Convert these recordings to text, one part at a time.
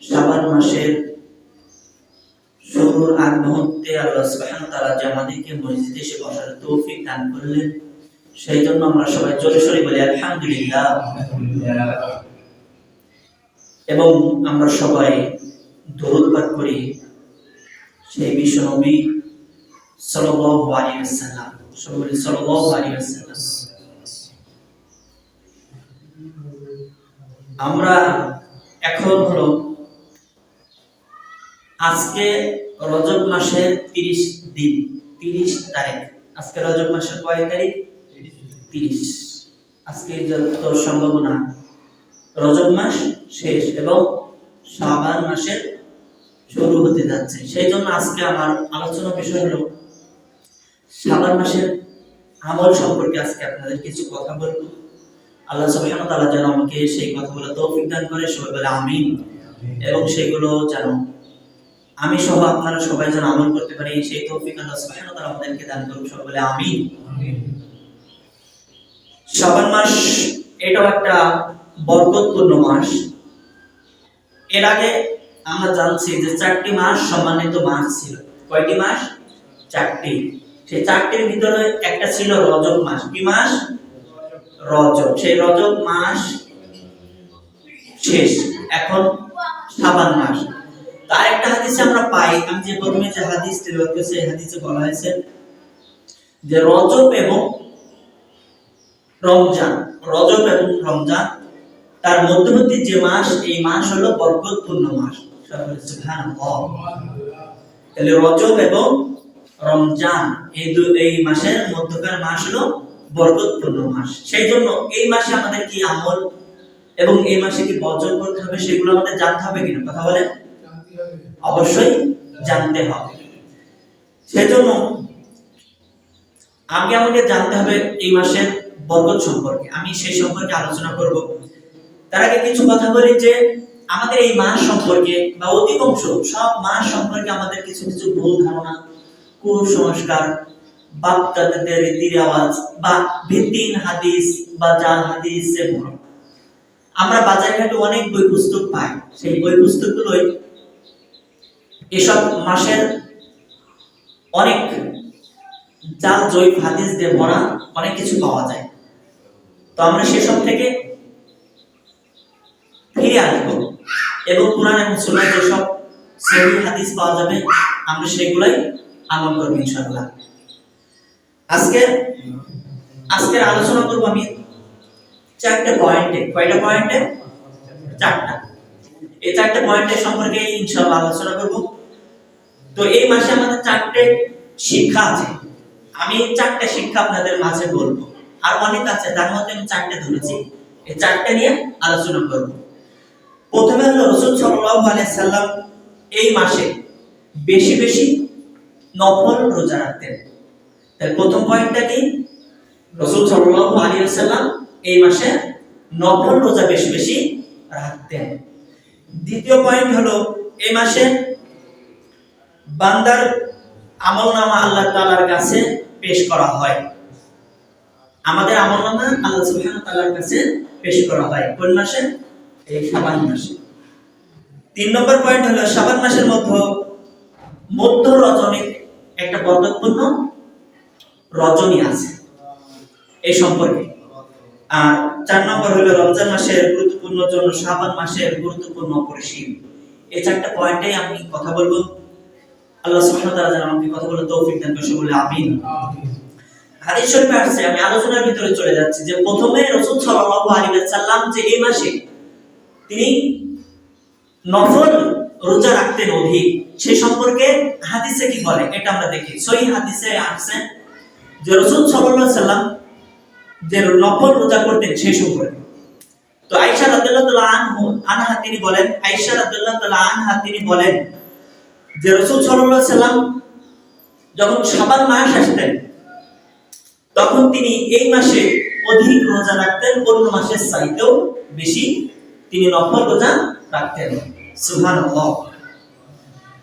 শাবান মাসের শুরুর আগ মুহূর্তে আল্লাহ সুবহানাহু ওয়া তাআলা যে আমাদেরকে মসজিদে এসে বসার তৌফিক দান করলেন, সেই জন্য আমরা সবাই জোরে সোরে বলি আলহামদুলিল্লাহ। এবং আমরা সবাই দরুদ পাঠ করি সেই বিশ্ব নবী সাল্লাল্লাহু আলাইহি ওয়াসাল্লাম, সবাই সাল্লাল্লাহু আলাইহি ওয়াসাল্লাম। আমরা এখন হলো আজকে রজব মাসের 30 দিন, 30 তারিখ। আজকে রজব মাসের কয় তারিখ? 30। আজকে যত সম্ভাবনা রজব মাস শেষ এবং শাবান মাসের শুরু হতে যাচ্ছে। সেই জন্য আজকে আমার আলোচনা বিষয় হলো শাবান মাসের আমল সম্পর্কে আজকে আপনাদের কিছু কথা বলবো। আল্লাহ সুবহানাহু ওয়া তাআলা যেন আমাকে সেই কথাগুলো তৌফিক দান করে, সবাই বলে আমিন। এবং সেগুলো যেন আমি সহ আপনারা সবাই যেন আমল করতে পারি, সেই তৌফিক আল্লাহ সুবহানাহু ওয়া তাআলা আমাদেরকে দান করুন, সবাই বলে আমিন। শাবান মাস এটাও একটা বরকতপূর্ণ মাস। এর আগে আমরা জানছি যে 4টি মাস সম্মানিত মাস ছিল। কয়টি মাস? 4টি। সেই 4টির ভিতরে একটা ছিল রজব মাস। কি মাস? রজব। সেই রজব মাস শেষ, এখন শাবান মাস। তার একটা হাদিসে আমরা পাই, আমি যে প্রথমে যে হাদিস তেলাওয়াত করেছি এই হাদিসে বলা হয়েছে যে রজব এবং রমজান, রজব এবং রমজান তার মধ্যবর্তী যে মাস, এই মাস হলো বরকতপূর্ণ মাস। সুবহানাল্লাহ। তাহলে রজব এবং রমজান এই মাসের মধ্যকার মাস হলো বরকতপূর্ণ মাস। সেই জন্য এই মাসে আমাদের কি আমল এবং এই মাসে কি বর্জন করতে হবে সেগুলো আমাদের জানতে হবে কিনা? কথা বলেন। অবশ্যই জানতে হবে। সেজন্য আগে আমাদের জানতে হবে এই মাসের বরকত সম্পর্কে। আমি সেই সম্পর্কে আলোচনা করব। তার আগে কিছু কথা বলি যে আমাদের এই মাস সম্পর্কে বা অধিকাংশ সব মাস সম্পর্কে আমাদের কিছু কিছু ভুল ধারণা, কুসংস্কার, বাপ-দাদাদের রীতি রেওয়াজ বা ভিত্তিহীন হাদিস বা জাল হাদিসে ভরা। আমরা বাজারে ঘাটে অনেক বই পুস্তক পাই, সেই বই পুস্তকগুলোই এসব মাসের অনেক জাল জয়ীফ হাদিস দিয়ে ভরা অনেক কিছু পাওয়া যায়। তো আমরা সেসব থেকে ফিরে আসবো এবং কোরআন এবং সুন্নাহ যেসব সহিহ হাদিস পাওয়া যাবে আমরা সেগুলাই আমল করব ইনশাআল্লাহ। আজকের আলোচনা করব আমি 4টা পয়েন্টে। কয়টা পয়েন্টে? 4টা। এই 4টা পয়েন্টের সম্পর্কে ইনশাআল্লাহ আলোচনা করব। তো এই মাসে আমাদের 4টে শিক্ষা আছে। আমি 4টে শিক্ষা আপনাদের মাঝে বলবো। আর অনেক আছে, তার মধ্যে আমি 4টে ধরেছি। এই 4টে নিয়ে আলোচনা করব। প্রথমে হলো রাসূল সাল্লাল্লাহু আলাইহি সাল্লাম এই মাসে বেশি বেশি নফল রোজা রাখতেন। তার প্রথম পয়েন্টটা কি? রাসূল সাল্লাল্লাহু আলাইহি সাল্লাম এই মাসে নফল রোজা বেশি বেশি রাখতেন। দ্বিতীয় পয়েন্ট হলো এই মাসে বান্দার আমলনামা আল্লাহ তাআলার কাছে পেশ করা হয়। আমাদের আমলনামা আল্লাহ সুবহানাহু ওয়া তাআলার কাছে পেশ করা হয় কোন মাসে? এই শাবান মাসে। 3 নম্বর পয়েন্ট হলো শাবান মাসের মধ্য রজনীর একটা বরকতপূর্ণ রজনী আছে এই সম্পর্কে। আর 4 নম্বর হলো রমজান মাসের গুরুত্বপূর্ণ জন্য শাবান মাসের গুরুত্বপূর্ণ অপরিসীম। এই 4টা পয়েন্টে আমি কথা বলবো। আল্লাহ সুবহানাহু ওয়া তাআলা যেন আমাকে কথা বলার তৌফিক দান করে, বলে আমিন। হাদিস শরীফে আছে, আমি আলোচনার ভিতরে চলে যাচ্ছি, যে প্রথমে রাসূল সাল্লাল্লাহু আলাইহি ওয়াসাল্লাম যে এই মাসে তিনি নফল রোজা রাখতেন অধিক, সেই সম্পর্কে হাদিসে কি বলে এটা আমরা দেখি। সহিহ হাদিসে আছে যে রাসূল সাল্লাল্লাহু আলাইহি ওয়াসাল্লাম যে নফল রোজা করতেন সেই সম্পর্কে। তো আয়েশা রাদিয়াল্লাহু তাআলা আনহা তিনি বলেন, আয়েশা রাদিয়াল্লাহু তাআলা আনহা তিনি বলেন যে রাসূল সাল্লাল্লাহু আলাইহি ওয়াসাল্লাম যখন শাবান মাস আসতেন তখন তিনি এই মাসে অধিক রোজা রাখতেন, অন্য মাসের চাইতেও বেশি তিনি নফল রোজা রাখতেন। সুবহানাল্লাহ।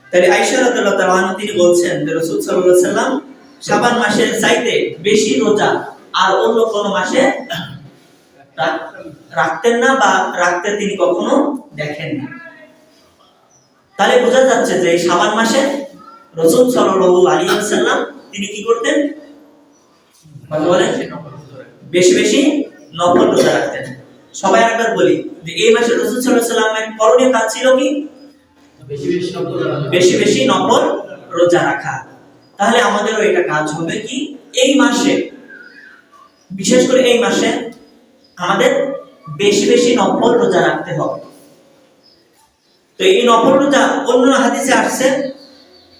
তাই আয়েশা রাদিয়াল্লাহু তাআলা আনহা তিনি বলছেন যে রাসূল সাল্লাল্লাহু আলাইহি ওয়াসাল্লাম শাবান মাসের চাইতে বেশি রোজা আর অন্য কোন মাসে রাখতেন না বা রাখতে তিনি কখনো দেখেননি। তাহলে বোঝা যাচ্ছে যে এই শাবান মাসে রাসূল সাল্লাল্লাহু আলাইহি ওয়াসাল্লাম তিনি কি করতেন? বলেন, বেশি বেশি নফল রোজা রাখতেন। সবাই একবার বলি যে এই মাসে রাসূল সাল্লাল্লাহু আলাইহি ওয়াসাল্লামের করণীয় কাজ ছিল কি? বেশি বেশি নফল রোজা রাখা। তাহলে আমাদেরও এটা কাজ হবে কি, এই মাসে, বিশেষ করে এই মাসে আমাদের বেশি বেশি নফল রোজা রাখতে হবে। তো এই নফল রোজা অন্য হাদিসে আসছে,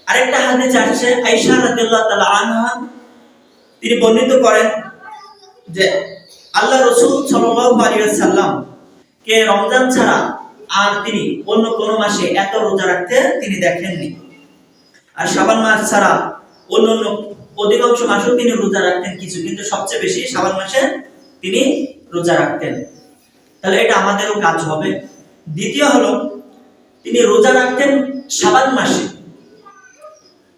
আরেকটা হাদিসে আসছে আয়েশা রাদিয়াল্লাহু তাআলা আনহা তিনি বর্ণিত করেন যে আল্লাহ রাসূল সাল্লাল্লাহু আলাইহি ওয়াসাল্লাম কে রমজান ছাড়া আর তিনি অন্য কোন মাসে এত রোজা রাখতে তিনি দেখেননি। আর শাবান মাস ছাড়া অন্য অধিকাংশ মাসেও তিনি রোজা রাখতেন কিছু, কিন্তু সবচেয়ে বেশি শাবান মাসে তিনি রোজা রাখতেন। তাহলে এটা আমাদেরও কাজ হবে। দ্বিতীয় হলো তিনি রোজা রাখতেন শাবান মাসে।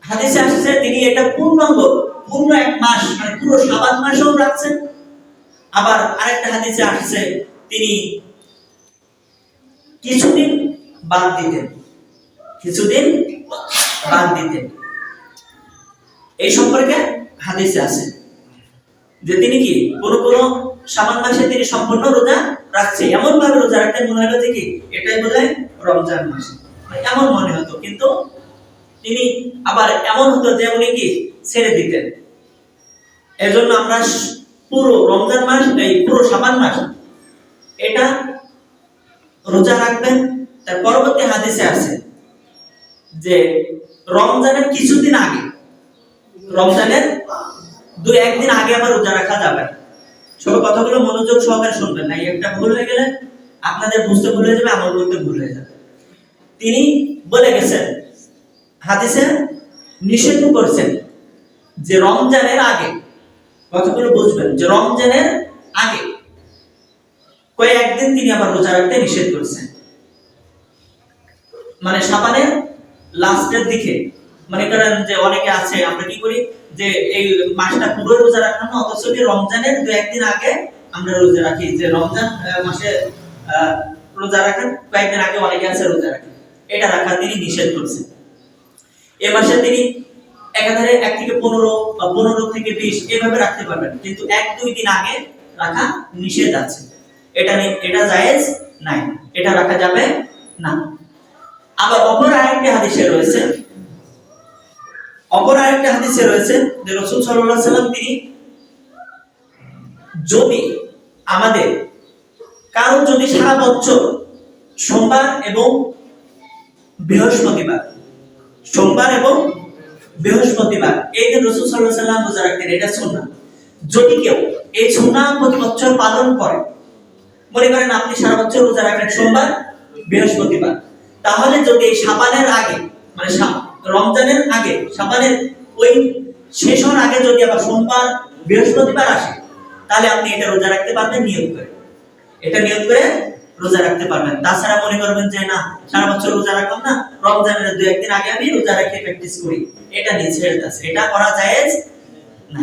হাদিসে আসছে তিনি এটা পূর্ণ এক মাস, মানে পুরো শাবান মাসেও রাখছেন। আবার আরেকটা হাদিসে আসছে তিনি কিছুদিন বাদ দিতেন, এই সম্পর্কে হাদিসে আছে যে তিনি কি কোন শাবান মাসে তিনি সম্পূর্ণ রোজা রাখছে, এমন ভাবে রোজা রাখতেন মনে হলো যে কি এটাই বোধহয় রমজান মাস, এমন মনে হতো। কিন্তু তিনি আবার এমন হতো যে উনি কি ছেড়ে দিতেন। এজন্য আমরা পুরো রমজান মাস, এই পুরো শাবান মাস এটা রোজা রাখবেন। তার পরবর্তী হাদিসে আছে যে রমজানের কিছুদিন আগে, রমজানের 2-1 দিন আগে আবার রোজা রাখা যাবে। সব কথাগুলো মনোযোগ সহকারে শুনবেন, না একটা ভুল হয়ে গেলে আপনাদের বুঝতে ভুল হয়ে যাবে, আমার বলতে ভুল হয়ে যাবে। তিনি বলে গেছেন হাদিসে নিষেধ করছেন যে রমজানের আগে, কথাগুলো বুঝবেন, যে রমজানের আগে কয়েকদিন তিনি আবার রোজা রাখতে নিষেধ করেছেন। মানে শাবানের লাস্টের দিকে, মনে করেন যে অনেকে আছে আমরা কি করি যে এই মাসটা পুরো রোজা রাখলাম না, অথচ রমজানের 2-1 দিন আগে আমরা রোজা রাখি। যে রমজান মাসে রোজা রাখেন কয়েকদিন আগে অনেকে আছে রোজা রাখে, এটা রাখা তিনি নিষেধ করেছেন। এই মাসে তিনি একাধারে 1 থেকে 15 বা 15 থেকে 20 এভাবে রাখতে পারবেন, কিন্তু 1-2 দিন আগে রাখা নিষেধ আছে। এটা জায়েজ নাই, এটা রাখা যাবে না। আবার অপর আরেকটা হাদিসে রয়েছে যে রাসূল সাল্লাল্লাহু আলাইহি ওয়াসাল্লাম তিনি যদি আমাদের কারো যদি সারা বছর সোমবার এবং বৃহস্পতিবার এই দিন রাসূল সাল্লাল্লাহু আলাইহি ওয়াসাল্লাম রোজা রাখতেন, এটা সুন্নাহ। যদি কেউ এই সুন্নাহ প্রতি বছর পালন করে, মনে করেন আপনি সারা বছর রোজা রাখেন সোমবার বৃহস্পতিবার, তাহলে যদি এই শাবানের আগে, মানে রমজানের আগে, শাবানের ওই শেষ হওয়ার আগে যদি আবার সোমবার বৃহস্পতিবার আসে, তাহলে আপনি এটা রোজা রাখতে পারবেন নিয়ত করে রোজা রাখতে পারবেন। তাছাড়া মনে করবেন যে না সারা বছর রোজা রাখলাম না, রমজানের 2-1 দিন আগে আমি রোজা রেখে প্র্যাকটিস করি, এটা নিষেধ আছে, এটা করা জায়েজ না।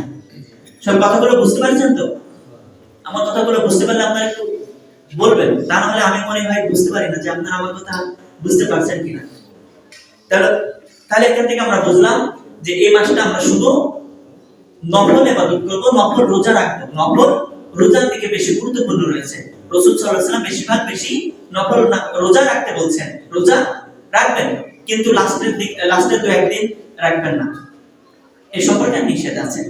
সব কথাগুলো বুঝতে পারছেন তো? আমার কথাগুলো বুঝতে পারলে আপনারা একটু বলবেন, তা না হলে আমি মনে হয় বুঝতে পারি না যে আপনারা আমার কথা বুঝতে পারছেন কিনা। তাহলে এখান থেকে আমরা বুঝলাম যে এই মাসটা আমরা শুধু নফল ইবাদত করব, নফল রোজা রাখবো। নফল রোজার দিকে বেশি গুরুত্বপূর্ণ রয়েছে। রাসূল সাল্লাল্লাহু আলাইহি ওয়াসাল্লাম বেশি নফল রোজা রাখতে বলছেন। রোজা রাখবেন, কিন্তু লাস্টের 2-1 দিন রাখবেন না, এই সম্পর্কে নিষেধ আছে।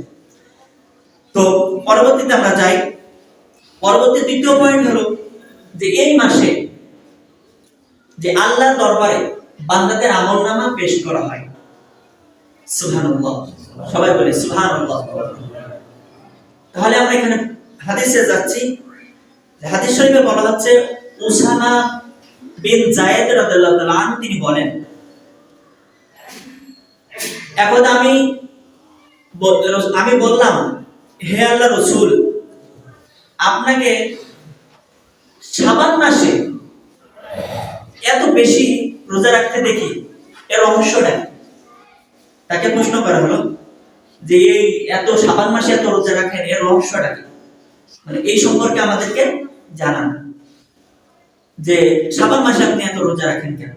তো পরবর্তীতে আমরা যাই। পরবর্তী দ্বিতীয় পয়েন্ট হলো যে এই মাসে যে আল্লাহর দরবারে বান্দাদের আমলনামা পেশ করা হয়। সুবহানাল্লাহ, সবাই বলে সুবহানাল্লাহ। তাহলে আমরা এখানে হাদিসে যাচ্ছি। হাদিস শরীফে বলা হচ্ছে উসামা বিন যায়েদ রাদিয়াল্লাহু তাআলা আনহু তিনি বলেন, একদা আমি বললাম, হে আল্লাহর রাসূল, আপনাকে শাবান মাসে এত বেশি রোজা রাখতে দেখি, এর রহস্যটা কি? তাকে প্রশ্ন করা হলো যে এই এত শাবান মাসে এত রোজা রাখেন, এর রহস্যটা কি? মানে এই সম্পর্কে আমাদেরকে জানান যে শাবান মাসে আপনি এত রোজা রাখেন কেন?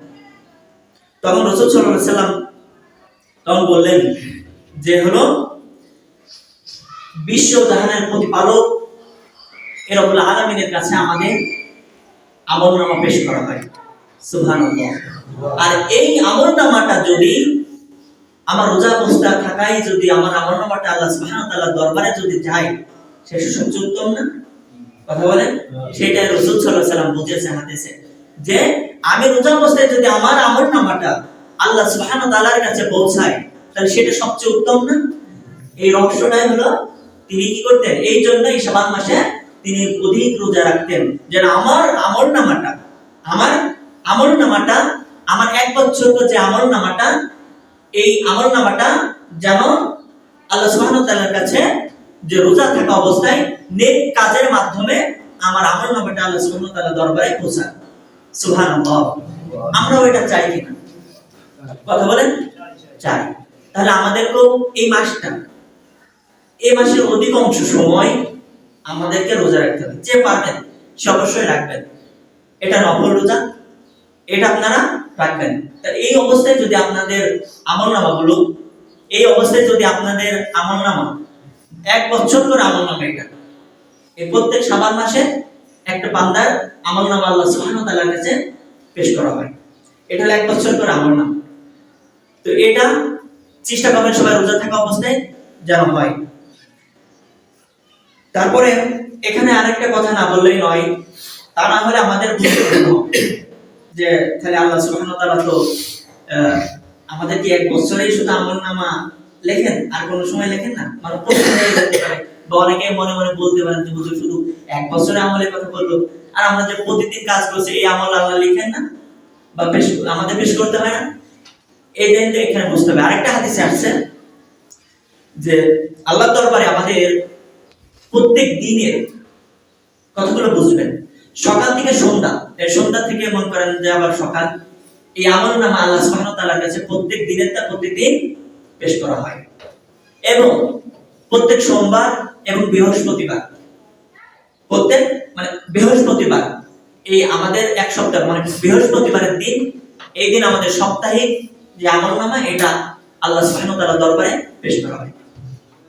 তখন রাসূল সাল্লাল্লাহু আলাইহি সাল্লাম তখন বললেন যে হলো বিশ্ব জাহানের প্রতিপালক রব্বুল আলামিনের কাছে আমাদের আমলনামা পেশ করা হয়। সুবহানাল্লাহ। আর এই আমলনামাটা যদি আমার রোজা অবস্থা থাকাই যদি আমার আমলনামাটা আল্লাহ সুবহানাহু ওয়া তাআলার দরবারে যদি যায়, সেটা সবচেয়ে উত্তম না? কথা বলেন। সেটাই রাসূল সাল্লাল্লাহু আলাইহি সাল্লাম বুঝিয়েছেন হাদিসে যে আমি রোজা অবস্থায় যদি আমার আমলনামাটা আল্লাহ সুবহানাহু ওয়া তাআলার কাছে পৌঁছায়, তাহলে সেটা সবচেয়ে উত্তম না? এই রহস্যটাই হলো তিনি কি করতেন, এই জন্যই শাবান মাসে তিনি অধিক রোজা রাখতেন, যেন আমার আমলনামাটা আমার এক বছর যে আমলনামাটা, এই আমলনামাটা যেন আল্লাহ সুবহানাহু ওয়া তাআলার কাছে যে রোজা থাকা অবস্থায় নেক কাজের মাধ্যমে আমার আমলনামাটা আল্লাহ সুবহানাহু ওয়া তাআলার দরবারে পৌঁছায়। সুবহানাল্লাহ। আমরাও এটা চাই কিনা? কথা বলেন। চাই। তাহলে আমাদেরকেও এই মাসের অধিকাংশ সময় আমাদেরকে রোজা রাখতে হবে। যে পারবেন সে অবশ্যই রাখবেন। এটা নফল রোজা, এটা আপনারা রাখবেন। তাহলে এই অবস্থায় যদি আপনাদের আমলনামাগুলো, এক বছর করে আমলনামা, এটা এই প্রত্যেক শাবান মাসে একটা বান্দার আমলনামা আল্লাহ সুবহানাহু ওয়া তাআলার কাছে পেশ করা হয়। এটা হলো এক বছর করে আমলনামা। তো এটা চেষ্টা করবেন সবাই রোজা থাকা অবস্থায় যেন হয়। তারপরে এখানে আরেকটা কথা না বললেই নয়, তা না হলে আমাদের যে তাহলে আল্লাহ সুবহানাহু ওয়া তাআলা তো আমাদের কি এক বছরেই শুধু আমলনামা লেখেন আর কোন সময় লেখেন না? মানে প্রতিদিনই লিখতে পারে। বা অনেকে মনে মনে বলতে পারেন যে হুজুর শুধু এক বছরে আমলের কথা বললো, আর আমরা যে প্রতিদিন কাজ করছি এই আমল আল্লাহ লিখেন না বা আমাদের পেশ করতে হয় না? এই দিনটা এখানে বুঝতে হবে। আরেকটা হাদিসে আসছে যে আল্লাহর দরবারে আমাদের প্রত্যেক দিনের কতগুলো বুঝবেন, সকাল থেকে সন্ধ্যা থেকে মন করেন যে আবার সকাল, এই আমলনামা আল্লাহ সুবহানাহু ওয়া তাআলার কাছে প্রত্যেক দিন পেশ করা হয়। এবং প্রত্যেক সোমবার এবং বৃহস্পতিবার, বৃহস্পতিবার এই আমাদের এক সপ্তাহ মানে বৃহস্পতিবারের দিন, এই দিন আমাদের সাপ্তাহিক যে আমলনামা এটা আল্লাহ সুবহানাহু ওয়া তাআলার দরবারে পেশ করা হয়।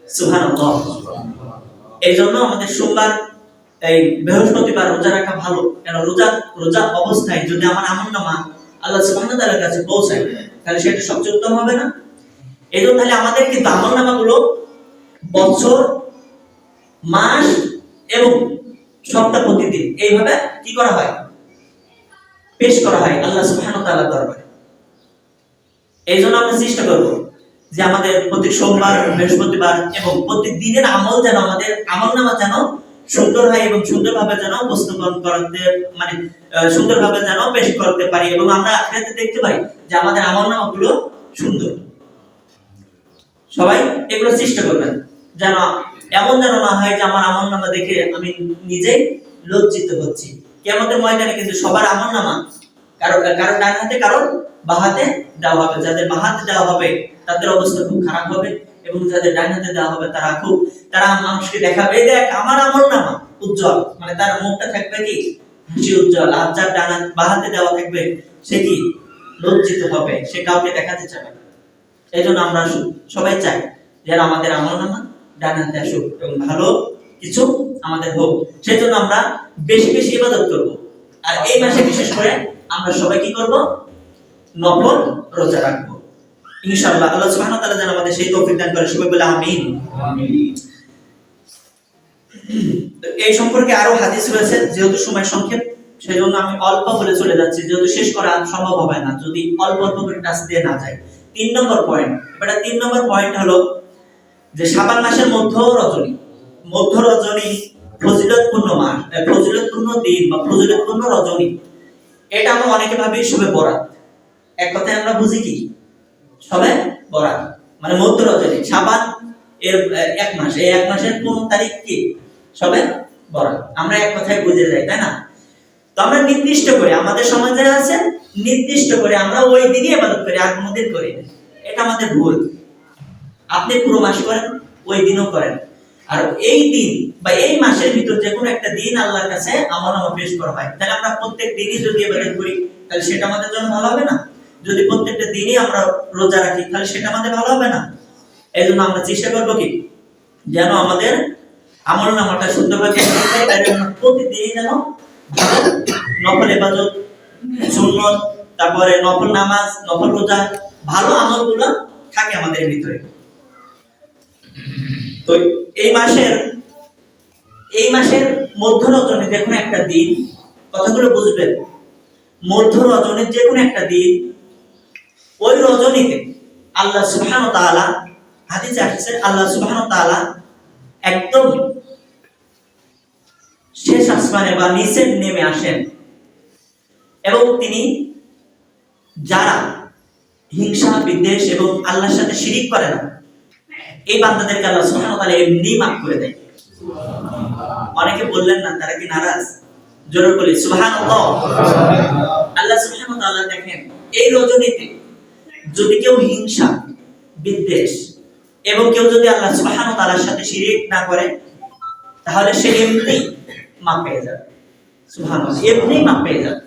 সুবহানাল্লাহ। এই জন্য আমাদের সোমবার এই বৃহস্পতিবার রোজা রাখা ভালো। কেন রোজা অবস্থায় যদি আমার আমলনামা আল্লাহ সুবহানাহু ওয়া তাআলার কাছে পৌঁছায়, তাহলে সেটা সবচেয়ে উত্তম হবে না? এই জন্য তাহলে আমাদের কিন্তু আমলনামাগুলো বছর, মাস এবং সপ্তাহ প্রতিদিন এইভাবে কি করা হয়, পেশ করা হয় আল্লাহ সুবহানাহু ওয়া তাআলার দরবারে। এই জন্য আমরা চেষ্টা করব যে আমাদের প্রতি সোমবার, বৃহস্পতিবার এবং প্রত্যেক দিনের আমল যেন আমাদের আমলনামা যেন সুন্দর হয় এবং সুন্দরভাবে যেন উপস্থাপন করতে মানে সুন্দরভাবে যেন পেশ করতে পারি এবং আমরা আখিরাতে দেখতে পাই যে আমাদের আমলনামাগুলো সুন্দর। সবাই এগুলো চেষ্টা করবেন যেন এমন যেন না হয় যে আমার আমলনামা দেখে আমি নিজেই লজ্জিত হচ্ছি। কিয়ামতের ময়দানে কিন্তু সবার আমলনামা কারো ডান হাতে কারো বাঁ হাতে দেওয়া হবে। যাদের বাঁ হাতে দেওয়া হবে তাদের অবস্থা খুব খারাপ হবে এবং যাদের ডান হাতে দেওয়া হবে তারা মানুষকে দেখাবে, দেখ আমার আমলনামা উজ্জ্বল, মানে তার মুখটা থাকবে কি হাসি উজ্জ্বল। আর যার বাঁ হাতে দেওয়া থাকবে সে কি লজ্জিত হবে, সে কাউকে দেখাতে চাবে না। এই জন্য আমরা সবাই চাই যেন আমাদের আমলনামা ডান হাতে আসুক এবং ভালো কিছু আমাদের হোক। সেই জন্য আমরা বেশি বেশি ইবাদত করব। আর এই মাসে বিশেষ করে আমরা সবাই কি করব, নফল রোজা রাখবো ইনশাআল্লাহ। আল্লাহ সুবহানাহু ওয়া তাআলা যেন আমাদের সেই তৌফিক দান করে, সবাই বলে আমিন। এই সম্পর্কে আরো হাদিস রয়েছে, যেহেতু সময় সংক্ষেপ সেজন্য আমি অল্প বলে চলে যাচ্ছি, যেহেতু শেষ করা সম্ভব হবে না যদি অল্প অল্প করে টাচ দিয়ে না যায়। 3 নম্বর পয়েন্ট, এটা 3 নম্বর পয়েন্ট হলো যে শাবান মাসের মধ্য রজনী ফজিলতপূর্ণ মাস, ফজিলতপূর্ণ দিন বা ফজিলতপূর্ণ রজনী। এটা আমরা অনেকে ভাবি শবে বরাত। এক কথায় আমরা বুঝি কি শবে বরাত মানে মধ্য রজনী, শাবান এর এক মাস, এই এক মাসের কোন তারিখ কি শবে বরাত, আমরা এক কথায় বুঝে যাই, তাই না? তো আমরা নির্দিষ্ট করে আমাদের সমাজে আছে, নির্দিষ্ট করে আমরা ওই দিনই ইবাদত করি, আর কোনো দিন করি না। এটা আমাদের ভুল। আপনি পুরো মাস করেন, ওই দিনও করেন। আর এই দিন বা এই মাসের ভিতর যে কোনো একটা দিন আল্লাহর কাছে আমলনামা পেশ করা হয়, তাহলে আমরা প্রত্যেক দিনই যদি ইবাদত করি তাহলে সেটা আমাদের জন্য ভালো হবে না? যদি প্রত্যেকটা দিনই আমরা রোজা রাখি তাহলে সেটা আমাদের ভালো হবে না। এই জন্য আমরা চেষ্টা করবো কি যেন আমাদের আমলনামাটা সুন্দরভাবে প্রতিদিন যেন নফল ইবাদত, সুন্নত, তারপরে নফল নামাজ, নফল রোজা, ভালো আমলগুলো থাকে আমাদের ভিতরে। তো এই মাসের মধ্য রজনী দেখুন একটা দিন, কথাগুলো বুঝবেন, মধ্য রজনীর যে কোনো একটা দিন, ওই রজনীতে আল্লাহ সুবহানাহু ওয়া তাআলা, হাদিসে আসছে আল্লাহ সুবহানাহু ওয়া তাআলা একদম শেষ আসমানে বা নিচে নেমে আসেন এবং তিনি যারা হিংসা বিদ্বেষ এবং আল্লাহর সাথে শিরিক করে না এই বান্দাদেরকে আল্লাহ সুবহানাহু ওয়া তাআলা এমনি মাফ করে দেয়। অনেকে বললেন না তারা কি নারাজ? জোরে বলি সুবহানাল্লাহ। আল্লাহ সুবহানাহু ওয়া তাআলা দেখেন এই রজনীতে যদি কেউ হিংসা বিদ্বেষ এবং কেউ যদি আল্লাহ সুবহানাহু ওয়া তাআলার সাথে শিরিক না করে তাহলে সে এমনি মাফ পেয়ে যাবে। সুবহানাল্লাহ, এমনি মাফ পেয়ে যাবে।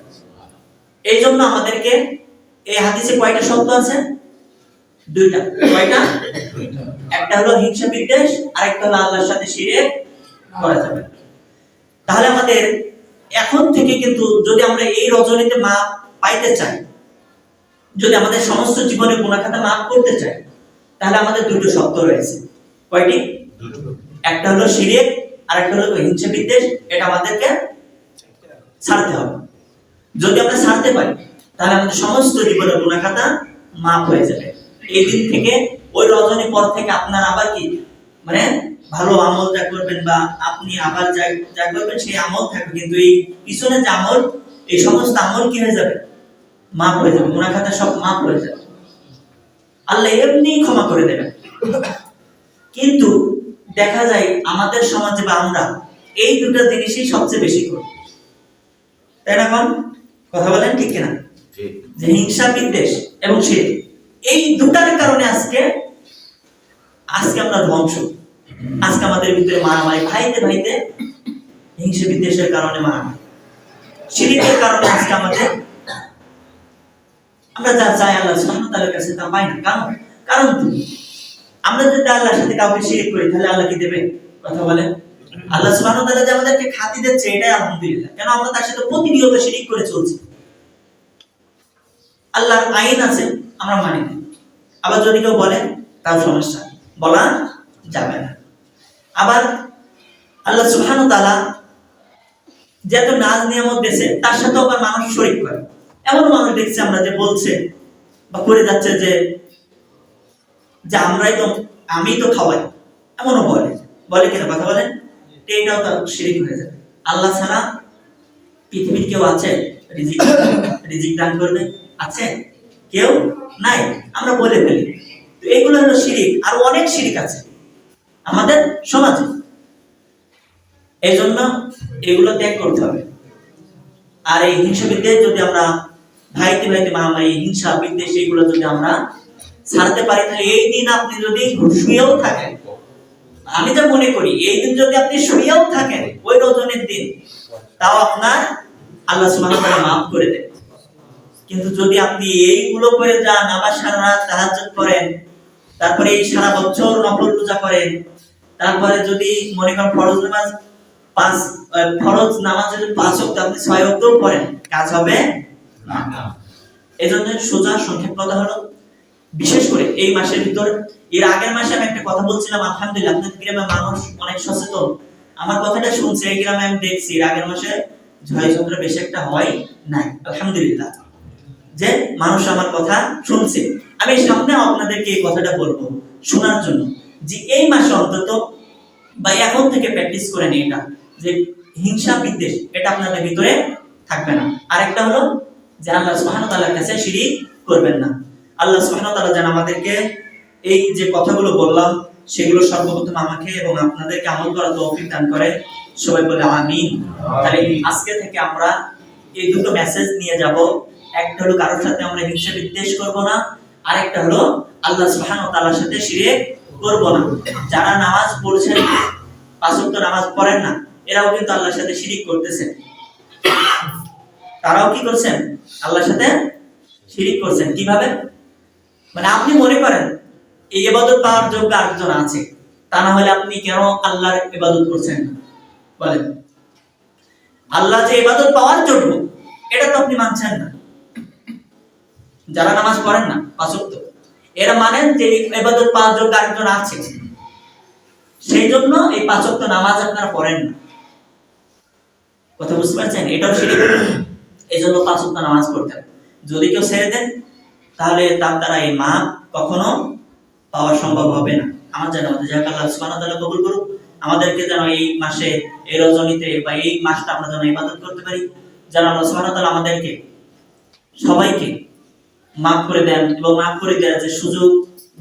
এই জন্য আমাদেরকে এই হাদিসে কয়টা শব্দ আছে? দুইটা। কয়টা? একটা হলো হিংসা বিদ্বেষ, আরেকটা হলো আল্লাহর সাথে শিরক করা যাবে। তাহলে আমাদের এখন থেকে কিন্তু যদি আমরা এই রজনীতে মাপ পাইতে চাই, যদি আমাদের সমস্ত জীবনের গুনাহ খাতা মাফ করতে চাই, তাহলে আমাদের দুটো শব্দ রয়েছে। কয়টি? একটা হলো শিরক, আরেকটা হলো হিংসা বিদ্বেষ। এটা আমাদেরকে ছাড়তে হবে। যদি আমরা ছাড়তে পারি তাহলে আমাদের সমস্ত জীবনের গুনাহ খাতা মাফ হয়ে যাবে। এই দিন থেকে ওই রজনী পর থেকে আপনার আবার কি মানে ভালো আমল যা করবেন বা আপনি আবার যা করবেন সেই আমল থাকবে, কিন্তু এই পিছনে যে আমল, এই সমস্ত আমল কি হয়ে যাবে? মাফ হয়ে যাবে, গুনাহ খাতা সব মাফ হয়ে যাবে, আল্লাহ এমনি ক্ষমা করে দেবেন। কিন্তু দেখা যায় আমাদের সমাজে বা আমরা এই দুটো জিনিসই সবচেয়ে বেশি করি, তাই না? কোন কথা বলেন, ঠিক কিনা? যে হিংসা বিদ্বেষ এবং শিরক, এই দুটার কারণে আজকে আমরা ধ্বংস। আজকে আমাদের ভিতরে মারামারি, ভাইতে ভাইতে হিংসা বিদ্বেষের কারণে মারামারি, শিরকের কারণে আজকে আমরা যা চাই আল্লাহ সুবহানাহু ওয়া তাআলার কাছে তা পাই না। কারণ আমরা যদি আল্লাহর সাথে কাউকে শিরক করি তাহলে আল্লাহ কি দেবে? কথা বলেন। আল্লাহ সুবহানাহু ওয়া তাআলা যে আমাদেরকে খাতি দিচ্ছে এটাই আলহামদুলিল্লাহ। কেন আমরা তার সাথে প্রতিনিয়ত শিরক করে চলছি। আল্লাহর আইন আছে, আমরা মানি না। আবার যদি কেউ বলে তার সমস্যা, বলা যাবে না। আবার আল্লাহ সুবহানাহু ওয়া তাআলা যত নাজ নিয়ামত দিয়েছে তার সাথে আবার মানুষ শরীক করে। এমন মানুষ দেখছি আমরা যে বলছে বা করে যাচ্ছে যে আমি তো খাওয়াই, এমনও বলে কিনা? কথা বলেন। এটাও তার শিরক হয়ে যাবে। আল্লাহ ছাড়া পৃথিবীর কেউ আছে রিজিক দান করবে? আছে? কেউ নাই, আমরা বলে ফেলি। তো এইগুলো হলো শিরক। আর অনেক শিরক আছে আমাদের সমাজে। এই জন্য এগুলো ত্যাগ করতে হবে। আর এই হিংসা বিদ্বেষ যদি আমরা ভাইতে ভাইতে মারামারি, হিংসা বিদ্বেষ এগুলো যদি আমরা ছাড়তে পারি, তাহলে এই দিন আপনি যদি শুয়েও থাকেন, আমি যা মনে করি এই দিন যদি আপনি শুয়েও থাকেন ওই রজনীর দিন, তাও আপনার আল্লাহ সুবহানাহু ওয়া তাআলা মাফ করে দেন। কিন্তু যদি আপনি এইগুলো করে যান, আবার সারা রাত তাহাজ্জুদ করেন, তারপরে এই সারা বছর নফল রোজা করেন, তারপরে যদি মনে করেন ফরজ নামাজ যদি 5 ওয়াক্ত আপনি 6 ওয়াক্তও পড়েন, কাজ হবে না। এজন্য সোজা সংক্ষেপ কথা হলো, বিশেষ করে এই মাসের ভিতর, এর আগের মাসে আমি একটা কথা বলছিলাম, আলহামদুলিল্লাহ আপনাদের গ্রামের মানুষ অনেক সচেতন, আমার কথাটা শুনছে। এই গ্রামে আমি দেখছি এর আগের মাসে ঝড় বেশি একটা হয় নাই, আলহামদুলিল্লাহ, যে মানুষ আমার কথা শুনছে। আমি সামনে আপনাদেরকে এই কথাটা বলবো শোনার জন্য, যে এই মাসে অন্তত বা এখন থেকে প্র্যাকটিস করে নিন এটা, যে হিংসা বিদ্বেষ এটা আপনাদের ভিতরে থাকবে না। আরেকটা হলো যে আল্লাহ সুবহানাহু ওয়া তাআলার কাছে শিরক করবেন না। আল্লাহ সুবহানাহু ওয়া তাআলা যেন আমাদেরকে এই যে কথাগুলো বললাম সেগুলো সর্বপ্রথম আমাকে এবং আপনাদেরকে আমল করার তৌফিক দান করে। সবাই বলে আমিন। তাহলে আজকে থেকে আমরা এই দুটো মেসেজ নিয়ে যাব। একটা হলো কারোর সাথে আমরা হিংসা বিদ্বেষ করব না, আরেকটা হলো আল্লাহ সুবহানাহু ওয়া তাআলার সাথে শিরক করব না। যারা নামাজ পড়ছেন, 5 ওয়াক্ত নামাজ পড়েন না, এরাও কিন্তু আল্লাহর সাথে শিরক করতেছে। তারাও কি করছেন? আল্লাহর সাথে শিরিক করছেন। কিভাবে? মানে আপনি মনে করেন এই ইবাদত পাওয়ার যোগ্য আরেকজন আছে, তা না হলে আপনি কেন আল্লাহর ইবাদত করছেন না? বলেন, আল্লাহ যে ইবাদত পাওয়ার যোগ্য এটা তো আপনি মানছেন না। যারা নামাজ পড়েন না 5 ওয়াক্ত, এরা মানেন যে ইবাদত পাওয়ার যোগ্য আরেকজন আছে, সেই জন্য এই 5 ওয়াক্ত নামাজ আপনারা পড়েন না। কথা বুঝতে পারছেন? এটাও শিরিক। এই জন্য 5 ওয়াক্ত নামাজ পড়তে হবে। যদি কেউ ছেড়ে দেন তাহলে তার দ্বারা এই মাপ কখনো পাওয়া সম্ভব হবে না। আমার জানা মতে যাক আল্লাহ সুবহানাহু ওয়া তাআলা কবুল করুক আমাদেরকে, যেন এই মাসে, এই রজনীতে বা এই মাসটা আমরা যেন ইবাদত করতে পারি, যেন আল্লাহ সুবহানাহু ওয়া তাআলা আমাদেরকে সবাইকে মাফ করে দেন এবং মাফ করে দেওয়ার যে সুযোগ,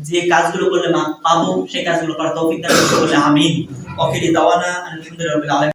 যে কাজগুলো করলে মাফ পাবো সেই কাজগুলো করার তৌফিক দান করুন। আমিন। ওয়া আখিরু দাওয়ানা আলহামদুলিল্লাহি রাব্বিল আলামিন।